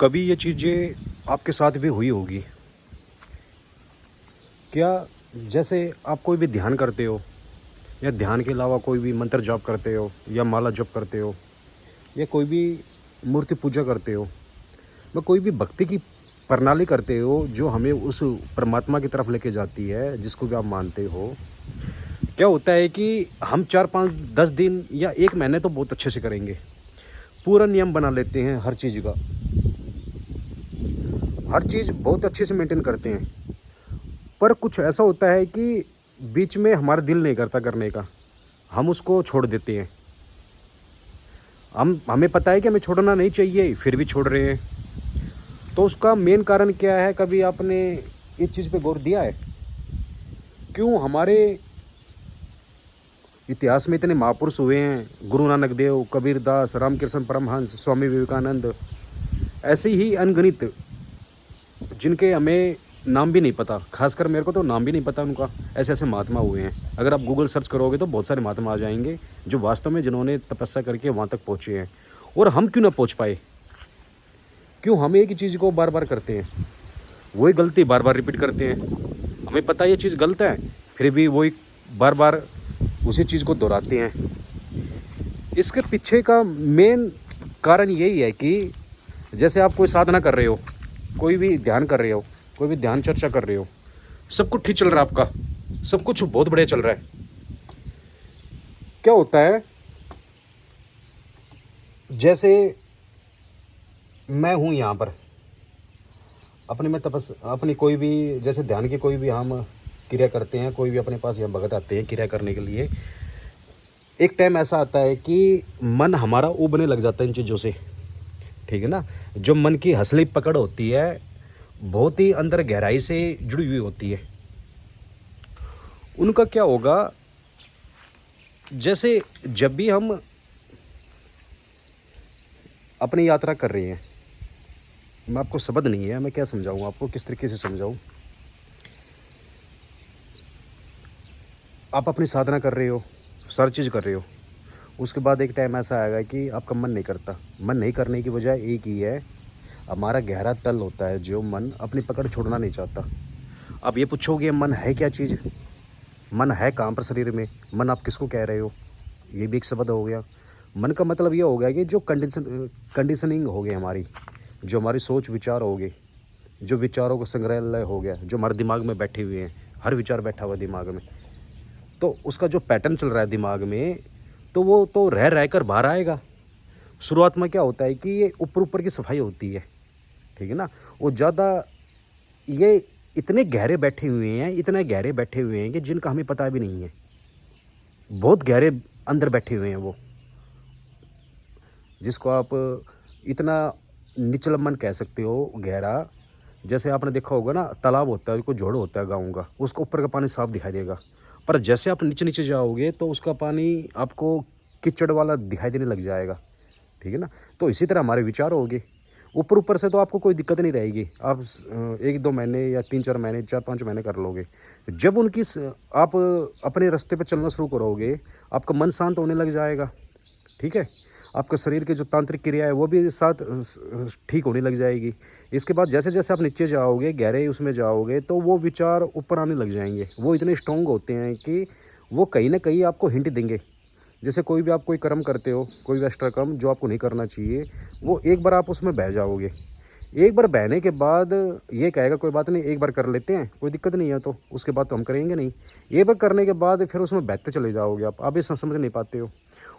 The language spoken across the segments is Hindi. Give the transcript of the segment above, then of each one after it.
कभी ये चीज़ें आपके साथ भी हुई होगी क्या? जैसे आप कोई भी ध्यान करते हो या ध्यान के अलावा कोई भी मंत्र जाप करते हो या माला जप करते हो या कोई भी मूर्ति पूजा करते हो या कोई भी भक्ति की प्रणाली करते हो जो हमें उस परमात्मा की तरफ लेके जाती है जिसको भी आप मानते हो। क्या होता है कि हम 4 5 10 दिन या 1 महीने तो बहुत अच्छे से करेंगे, पूरा नियम बना लेते हैं, हर चीज़ का हर चीज़ बहुत अच्छे से मेंटेन करते हैं। पर कुछ ऐसा होता है कि बीच में हमारा दिल नहीं करता करने का, हम उसको छोड़ देते हैं। हमें पता है कि हमें छोड़ना नहीं चाहिए, फिर भी छोड़ रहे हैं। तो उसका मेन कारण क्या है? कभी आपने इस चीज़ पे गौर दिया है? क्यों हमारे इतिहास में इतने महापुरुष हुए हैं, गुरु नानक देव, कबीर दास, रामकृष्ण परमहंस, स्वामी विवेकानंद, ऐसे ही अनगिनत जिनके हमें नाम भी नहीं पता। खासकर मेरे को तो नाम भी नहीं पता उनका। ऐसे ऐसे महात्मा हुए हैं, अगर आप गूगल सर्च करोगे तो बहुत सारे महात्मा आ जाएंगे जो वास्तव में जिन्होंने तपस्या करके वहाँ तक पहुँचे हैं। और हम क्यों ना पहुँच पाए? क्यों हम एक ही चीज़ को बार बार करते हैं, वही गलती बार बार रिपीट करते हैं? हमें पता है ये चीज़ गलत है, फिर भी वही बार बार उसी चीज़ को दोहराते हैं। इसके पीछे का मेन कारण यही है कि जैसे आप कोई साधना कर रहे हो, कोई भी ध्यान कर रहे हो, कोई भी ध्यान चर्चा कर रहे हो, सब कुछ ठीक चल रहा है आपका, सब कुछ बहुत बढ़िया चल रहा है। क्या होता है, जैसे मैं हूँ यहाँ पर अपने में अपनी कोई भी, जैसे ध्यान की कोई भी हम क्रिया करते हैं, कोई भी अपने पास यहाँ भगत आते हैं क्रिया करने के लिए, एक टाइम ऐसा आता है कि मन हमारा उबने लग जाता है इन चीज़ों से, ठीक है ना। जो मन की हंसली पकड़ होती है बहुत ही अंदर गहराई से जुड़ी हुई होती है। उनका क्या होगा, जैसे जब भी हम अपनी यात्रा कर रहे हैं, मैं आपको शब्द नहीं है, मैं क्या समझाऊँ आपको, किस तरीके से समझाऊँ। आप अपनी साधना कर रहे हो, सारी चीज़ कर रहे हो, उसके बाद एक टाइम ऐसा आएगा कि आपका मन नहीं करता। मन नहीं करने की वजह एक ही है, हमारा गहरा तल होता है जो मन अपनी पकड़ छोड़ना नहीं चाहता। अब ये पूछोगे मन है क्या चीज़? मन है कहाँ पर शरीर में? मन आप किसको कह रहे हो? ये भी एक शब्द हो गया। मन का मतलब ये हो गया कि जो कंडीशनिंग हो गई हमारी, जो हमारी सोच विचार हो गए, जो विचारों का संग्रहालय हो गया, जो हमारे दिमाग में बैठे हुए हैं, हर विचार बैठा हुआ दिमाग में, तो उसका जो पैटर्न चल रहा है दिमाग में, तो वो तो रह रह कर बाहर आएगा। शुरुआत में क्या होता है कि ये ऊपर ऊपर की सफाई होती है, ठीक है ना। वो ज़्यादा ये इतने गहरे बैठे हुए हैं, इतने गहरे बैठे हुए हैं कि जिनका हमें पता भी नहीं है। बहुत गहरे अंदर बैठे हुए हैं वो, जिसको आप इतना निचला मन कह सकते हो, गहरा। जैसे आपने देखा होगा ना, तालाब होता है, कोई जोड़ होता है गाँव का, उसका ऊपर का पानी साफ दिखाई देगा, पर जैसे आप नीचे नीचे जाओगे तो उसका पानी आपको कीचड़ वाला दिखाई देने लग जाएगा, ठीक है ना। तो इसी तरह हमारे विचार होंगे। ऊपर ऊपर से तो आपको कोई दिक्कत नहीं रहेगी, आप 1 2 महीने या 3 4 महीने 4 5 महीने कर लोगे। जब आप अपने रास्ते पर चलना शुरू करोगे, आपका मन शांत होने लग जाएगा, ठीक है। आपका शरीर की जो तांत्रिक क्रिया है वो भी साथ ठीक होने लग जाएगी। इसके बाद जैसे जैसे आप नीचे जाओगे, गहरे उसमें जाओगे, तो वो विचार ऊपर आने लग जाएंगे। वो इतने स्ट्रॉन्ग होते हैं कि वो कहीं ना कहीं आपको हिंट देंगे। जैसे कोई भी आप कोई कर्म करते हो, कोई भी एक्स्ट्रा कर्म जो आपको नहीं करना चाहिए, वो एक बार आप उसमें बह जाओगे। एक बार बहने के बाद ये कहेगा कोई बात नहीं, एक बार कर लेते हैं, कोई दिक्कत नहीं है, तो उसके बाद तो हम करेंगे नहीं। एक बार करने के बाद फिर उसमें बहते चले जाओगे आप ये समझ नहीं पाते हो।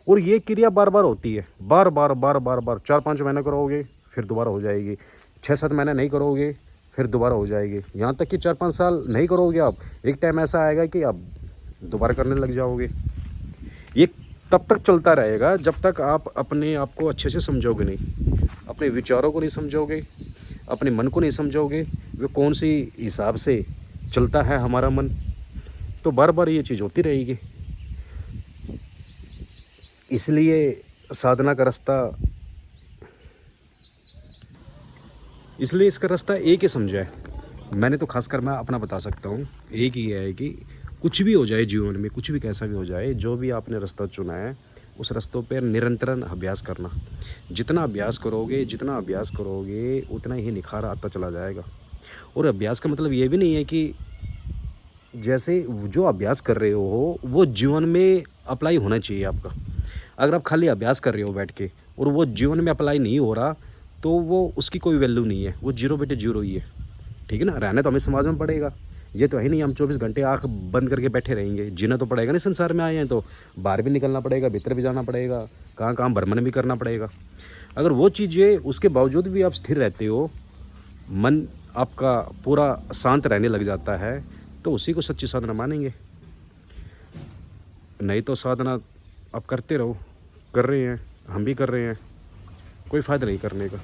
और ये क्रिया बार बार होती है, बार बार बार बार बार 4 5 महीने करोगे फिर दोबारा हो जाएगी, 6 7 महीने नहीं करोगे फिर दोबारा हो जाएगी, यहाँ तक कि 4 5 साल नहीं करोगे आप, एक टाइम ऐसा आएगा कि आप दोबारा करने लग जाओगे। ये तब तक चलता रहेगा जब तक आप अपने आप को अच्छे से समझोगे नहीं, अपने विचारों को नहीं समझोगे, अपने मन को नहीं समझोगे, वे कौन सी हिसाब से चलता है हमारा मन। तो बार बार ये चीज़ होती रहेगी। इसलिए साधना का रास्ता, इसलिए इसका रास्ता एक ही समझा है। मैंने तो खासकर मैं अपना बता सकता हूँ, एक ही है कि कुछ भी हो जाए जीवन में, कुछ भी कैसा भी हो जाए, जो भी आपने रास्ता चुना है उस रास्तों पर निरंतरन अभ्यास करना। जितना अभ्यास करोगे उतना ही निखार आता चला जाएगा। और अभ्यास का मतलब ये भी नहीं है कि जैसे जो अभ्यास कर रहे हो वो जीवन में अप्लाई होना चाहिए आपका। अगर आप खाली अभ्यास कर रहे हो बैठ के और वो जीवन में अप्लाई नहीं हो रहा, तो वो उसकी कोई वैल्यू नहीं है, वो जीरो बेटे जीरो ही है। ठीक है ना। रहना तो हमें समाज में पड़ेगा, ये तो है नहीं हम 24 घंटे आँख बंद करके बैठे रहेंगे। जीना तो पड़ेगा नहीं, संसार में आए हैं तो बाहर भी निकलना पड़ेगा, भीतर भी जाना पड़ेगा, कहाँ कहाँ भ्रमण भी करना पड़ेगा। अगर वो चीज़ें उसके बावजूद भी आप स्थिर रहते हो, मन आपका पूरा शांत रहने लग जाता है, तो उसी को सच्ची साधना मानेंगे। नहीं तो साधना आप करते रहो, कर रहे हैं, हम भी कर रहे हैं, कोई फ़ायदा नहीं करने का।